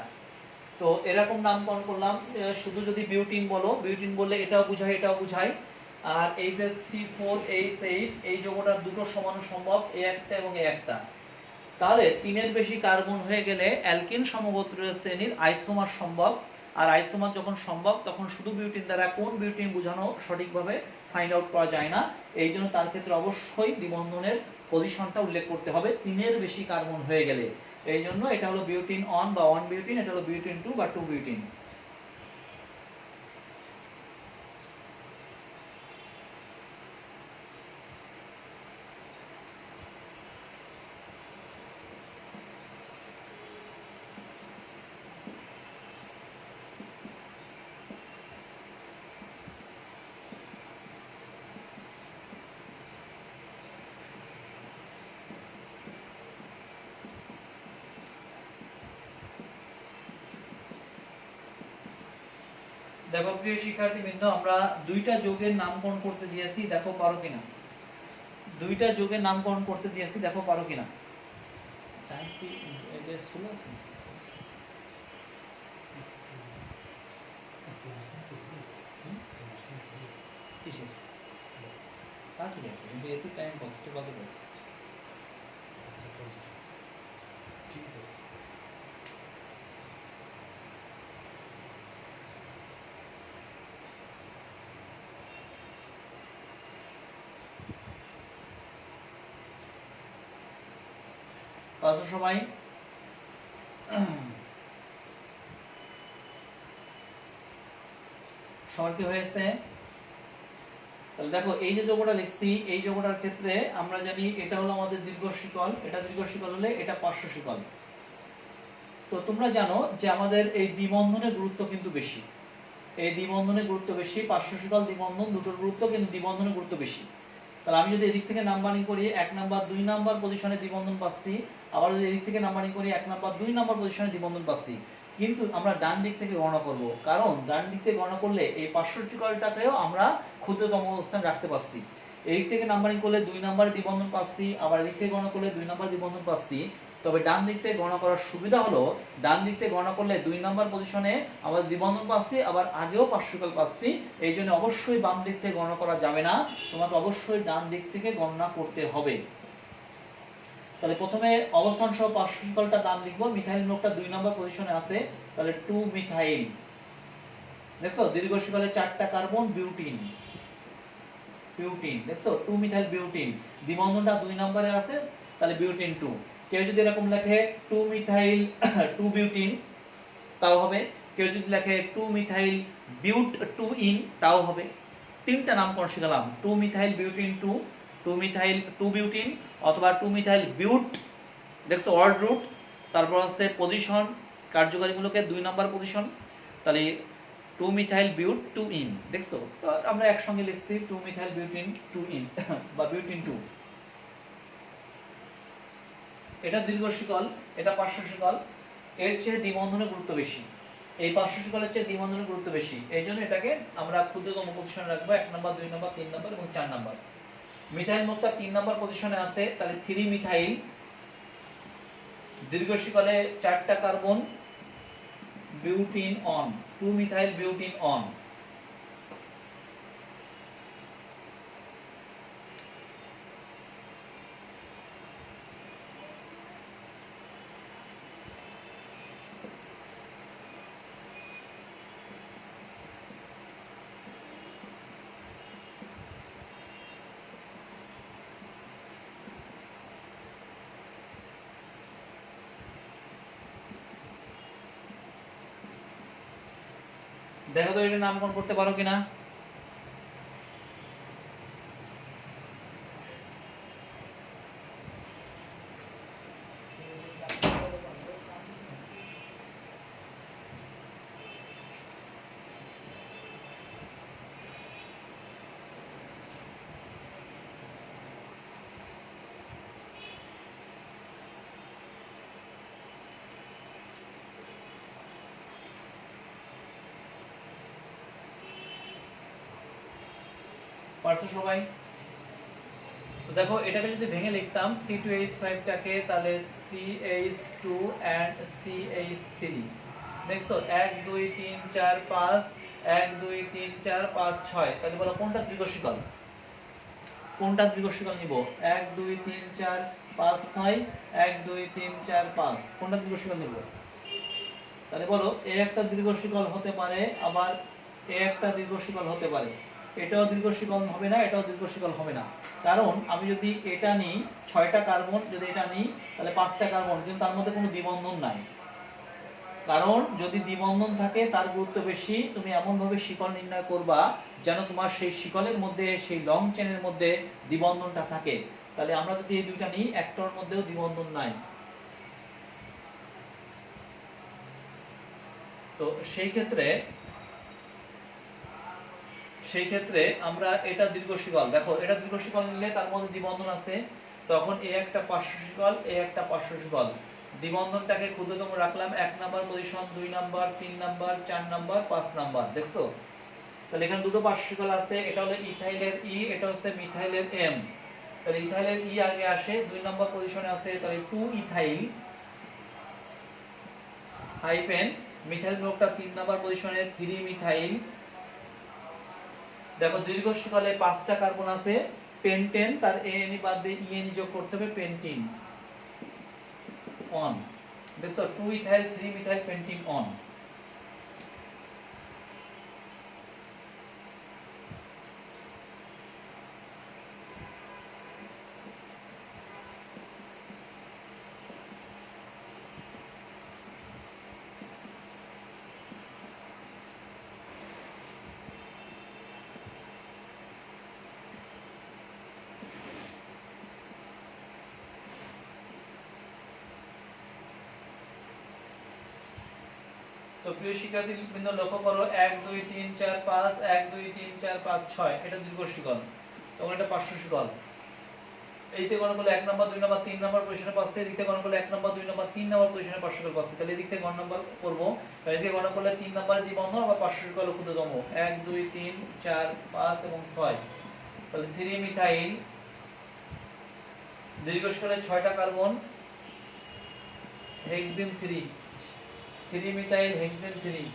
তো এরকম নামকরণ করলাম। শুধু যদি বিউটিন বলো, বিউটিন বললে এটাও বুঝায় এটাও বুঝায়। আর এই যে C4H8 এই যৌগটা দুটো সমানো সম্ভব, এই একটা এবং এই একটা। তাহলে 3-এর বেশি কার্বন হয়ে গেলে অ্যালকিন সমগোত্রীয় শ্রেণীর আইসোমার সম্ভব। আর আইসোমার যখন সম্ভব তখন শুধু বিউটিন দ্বারা কোন বিউটিন বোঝানো সঠিকভাবে ফাইন্ড আউট করা যায় না। এই জন্য তার ক্ষেত্রে অবশ্যই দ্বিবন্ধনের পজিশনটা উল্লেখ করতে হবে 3-এর বেশি কার্বন হয়ে গেলে। এই জন্য এটা হলো বিউটিন অন বা 1 বিউটিন, এটা হলো বিউটিন 2 বা 2 বিউটিন। দেখো প্রিয় শিক্ষার্থীবৃন্দ, আমরা দুইটা যৌগের নামকরণ করতে দিয়েছি, দেখো পারো কিনা। দুইটা যৌগের নামকরণ করতে দিয়েছি, দেখো পারো কিনা। টাইম কি এটা স্লো আছে? কিসের? তা ঠিক আছে, কিন্তু এত টাইম কত কত ঠিক আছে। সবাই সবার কি হয়েছে? তাহলে দেখো এই যে যৌগটা লিখছি, এই যৌগটার ক্ষেত্রে আমরা জানি এটা হলো আমাদের দীর্ঘ শিকল, এটা দীর্ঘ শিকল হলে এটা পার্শ্ব শিকল। তো তোমরা জানো যে আমাদের এই দ্বিবন্ধনের গুরুত্ব কিন্তু বেশি, এই দ্বিবন্ধনের গুরুত্ব বেশি। পার্শ্ব শিকল দ্বিবন্ধন দুটোর গুরুত্ব, কিন্তু দ্বিবন্ধনের গুরুত্ব বেশি। তাহলে আমি যদি এদিক থেকে নাম্বারিং করি 1 নাম্বার 2 নাম্বার পজিশনে দ্বিবন্ধন পাচ্ছি, আবার যদি এদিক থেকে নাম্বারিং করি 1 নাম্বার 2 নাম্বার পজিশনে দ্বিবন্ধন পাচ্ছি। কিন্তু আমরা ডান দিক থেকে গণনা করব, কারণ ডান দিক থেকে গণনা করলে এই পার্শ্ব শিকলটাকেও আমরা ক্ষুদ্রতম অবস্থানে রাখতে পারছি। এই দিক থেকে নাম্বারিং করলে 2 নাম্বার দ্বিবন্ধন পাচ্ছি, আবার এদিক থেকে গণনা করলে 2 নাম্বার দ্বিবন্ধন পাচ্ছি। তবে ডান দিক থেকে গণনা করার সুবিধা হলো, ডান দিক থেকে গণনা করলে 2 নাম্বার পজিশনে আমরা দ্বিবন্ধন পাচ্ছি, আবার আগেও পার্শ্ব শিকল পাচ্ছি। এই জন্য অবশ্যই বাম দিক থেকে গণনা করা যাবে না, তোমাকে অবশ্যই ডান দিক থেকে গণনা করতে হবে। তাহলে প্রথমে অবস্থান সহ পার্শ্ব শিকলটার নাম লিখবো। মিথাইল গ্রুপটা 2 নম্বর পজিশনে আছে, তাহলে 2 মিথাইল। দেখছো দীর্ঘ শিকলে 4টা কার্বন, বিউটিন, বিউটিন। দেখছো 2 মিথাইল বিউটিন, দ্বিবন্ধনটা 2 নম্বরে আছে, তাহলে বিউটিন 2। কেউ যদি এরকম লেখে 2 মিথাইল 2 বিউটিন তাও হবে। কেউ যদি লেখে 2 মিথাইল বিউট 2 ইন তাও হবে। তিনটা নামকরণ শিখালাম, 2 মিথাইল বিউটিন 2, 2 মিথাইল 2 বিউটিন, অথবা 2 মিথাইল বিউট। দেখছো ওয়ার্ড রুট, তারপর আছে পজিশন, কার্যকারীমূলকের 2 নাম্বার পজিশন, তাহলে 2 মিথাইল বিউট 2 ইন। দেখছো তো আমরা একসঙ্গে লিখছি 2 মিথাইল বিউটিন 2 ইন বা বিউটিন 2। এটা দীর্ঘ শিকল, এটা পার্শ্ব শিকল। এর চেয়ে দ্বিবন্ধনের গুরুত্ব বেশি, এই পার্শ্ব শিকলের চেয়ে দ্বিবন্ধনের গুরুত্ব বেশি। এই জন্য এটাকে আমরা ক্ষুদ্রতম পজিশনে রাখবো, 1 নাম্বার 2 নাম্বার 3 নাম্বার এবং 4 নাম্বার। মিথাইল মুক্তা 3 নাম্বার পজিশনে আছে, তাহলে 3 মিথাইল, দীর্ঘ শিকলে 4টা carbon, butene on, 2 methyl butene on. দেখো তো এটা নামকরণ করতে পারো কিনা। পারছো সবাই? তো দেখো এটাকে যদি ভেঙে লিখতাম C2H5 টাকে, তাহলে CH2 and CH3। দেখছো 1 2 3 4 5, 1 2 3 4 5 6, তাহলে বলো কোনটা দীর্ঘ শিকল, কোনটা দীর্ঘ শিকল নিব? 1 2 3 4 5 6, 1 2 3 4 5, কোনটা দীর্ঘ শিকল নিব? তাহলে বলো এ একটা দীর্ঘ শিকল হতে পারে, আবার এ একটা দীর্ঘ শিকল হতে পারে। এটাও দীর্ঘ শিকল হবে না, এটাও দীর্ঘ শিকল হবে না। কারণ আমি যদি এটা নিই 6টা কার্বন, যদি এটা নিই তাহলে 5টা কার্বন, কিন্তু তার মধ্যে কোনো দ্বিবন্ধন নাই। কারণ যদি দ্বিবন্ধন থাকে তার গুরুত্ব বেশি। তুমি এমন ভাবে শিকল নির্ণয় করবা যেন তোমার সেই শিকলের মধ্যে, সেই লং চেনের মধ্যে দ্বিবন্ধনটা থাকে। তাহলে আমরা যদি এই দুইটা নিই, একটার মধ্যেও দ্বিবন্ধন নাই। তো সেই ক্ষেত্রে আমরা এটা দীর্ঘ শিকল, দেখো এটা দীর্ঘ শিকল নিলে তার মধ্যে দ্বিবন্ধন আছে, তখন এ একটা পার্শ্ব শিকল, এ একটা পার্শ্ব শিকল। দ্বিবন্ধনটাকে ক্ষুদ্রতম রাখলাম 1 number position, 2 number, 3 number, 4 number, 5 number. দেখছো তাহলে এখানে দুটো পার্শ্ব শিকল আছে, এটা হলো ইথাইলের ই, এটা হচ্ছে মিথাইলের এম। তাহলে ইথাইলের ই আগে আসে, 2 নাম্বার পজিশনে আছে, তাহলে 2 ইথাইল হাইফেন মিথাইল গ্রুপটা 3 নাম্বার পজিশনে, 3 মিথাইল। দেখো দীর্ঘ শিকলে 5টা কার্বন আছে, পেন্টেন, তার এএনই বাদ দিয়ে ইএনই যোগ করতে হবে, পেন্টিন অন। দেখো 2 ইথাইল 3 মিথাইল পেন্টিন অন। তো প্রিয় শিক্ষার্থীবৃন্দ লক্ষ্য করো, 1 2 3 4 5, 1 2 3 4 5 6, এটা দীর্ঘ শিকল, তখন এটা পার্শ্ব শিকল। এইতে গণনা করলে 1 নাম্বার 2 নাম্বার 3 নাম্বার পজিশনে পাচ্ছে, এদিকে গণনা করলে 1 নাম্বার 2 নাম্বার 3 নাম্বার পজিশনে পার্শ্ব শিকল পাচ্ছে। তাহলে এদিক থেকে গণনা নাম্বার করব, তাহলে এদিকে গণনা করলে 3 নাম্বারে দ্বিবন্ধন, আবার পার্শ্ব শিকল ক্ষুদ্রতম 1 2 3 4 5 এবং 6। তাহলে 3 মিথাইল, দীর্ঘ শিকলে 6টা কার্বন, হেক্সেন 3, 3 মিথাইল হেক্সেন 3।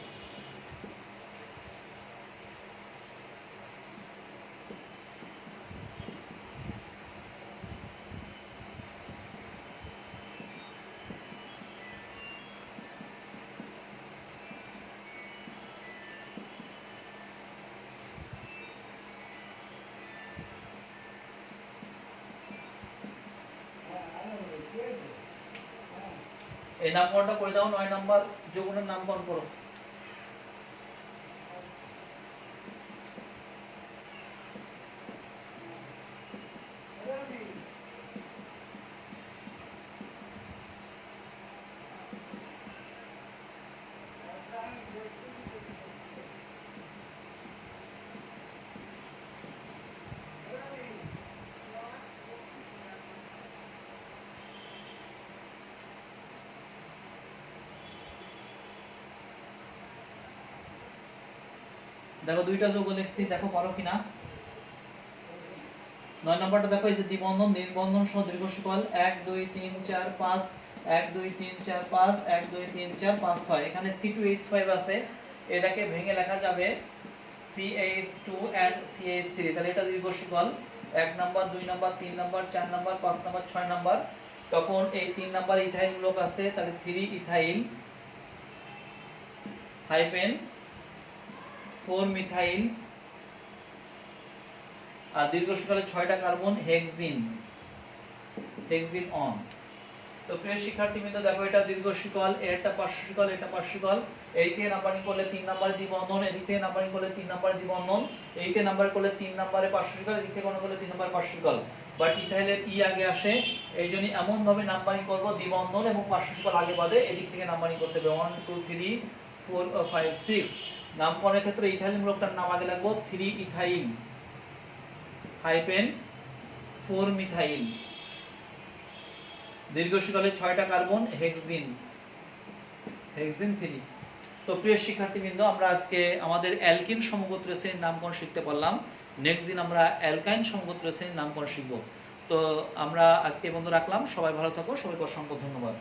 এই নামকরণটা করে দাও, 9 নাম্বার যৌগের নামকরণ করো। দেখো দুইটা যৌগ লিখছি, দেখো পারো কিনা। 9 নাম্বারটা দেখো, এই যে দ্বিবন্ধন নির্বন্ধন সহ দীর্ঘ শিকল 1 2 3 4 5 1 2 3 4 5 1 2 3 4 5 6। এখানে C2H5 আছে, এটাকে ভেঙে লেখা যাবে CH2 and CH3। তাহলে এটা দীর্ঘ শিকল 1 number 2 number 3 number 4 number 5 number 6 number. তখন এই 3 নাম্বার ইথাইল মূলক আছে, তাহলে 3 ইথাইল হাইফেন 4 মিথাইল, আর দীর্ঘ শিকলে 6টা কার্বন হেক্সিন, হেক্সিন অন। তো প্রিয় শিক্ষার্থীবৃন্দ দেখো, এটা দীর্ঘ শিকল, এটা পার্শ্ব শিকল, এটা পার্শ্ব শিকল। এই থেকে নাম্বারিং করলে 3 নাম্বার দ্বিবন্ধন, এদিক থেকে নাম্বারিং করলে 3 নাম্বার দ্বিবন্ধন, এইতে নাম্বার করলে 3 নাম্বারে পার্শ্ব শিকল, এদিক থেকে করলে 3 নাম্বার পার্শ্ব শিকল। বাট ইথাইলের ই আগে আসে, এইজন্য এমন ভাবে নাম্বারিং করব দ্বিবন্ধন এবং পার্শ্ব শিকল আগে বাদে এদিক থেকে নাম্বারিং করতে হবে 1 2 3 4 5 6। নামকরণের ক্ষেত্রে ইথাইল মূলকটার নাম আগে লাগবে 3 ইথাইল হাইফেন 4 মিথাইল, দীর্ঘ শিকলে 6টা কার্বন হেক্সিন, হেক্সিন 3। তো প্রিয় শিক্ষার্থীবৃন্দ, আমরা আজকে আমাদের অ্যালকিন সমগোত্র শ্রেণীর নামকরণ শিখতে পারলাম। নেক্সট দিন আমরা অ্যালকাইন সমগোত্র শ্রেণীর নামকরণ শিখব। তো আমরা আজকে বন্ধ রাখলাম, সবাই ভালো থাকো, সবাইকে অসংখ্য ধন্যবাদ।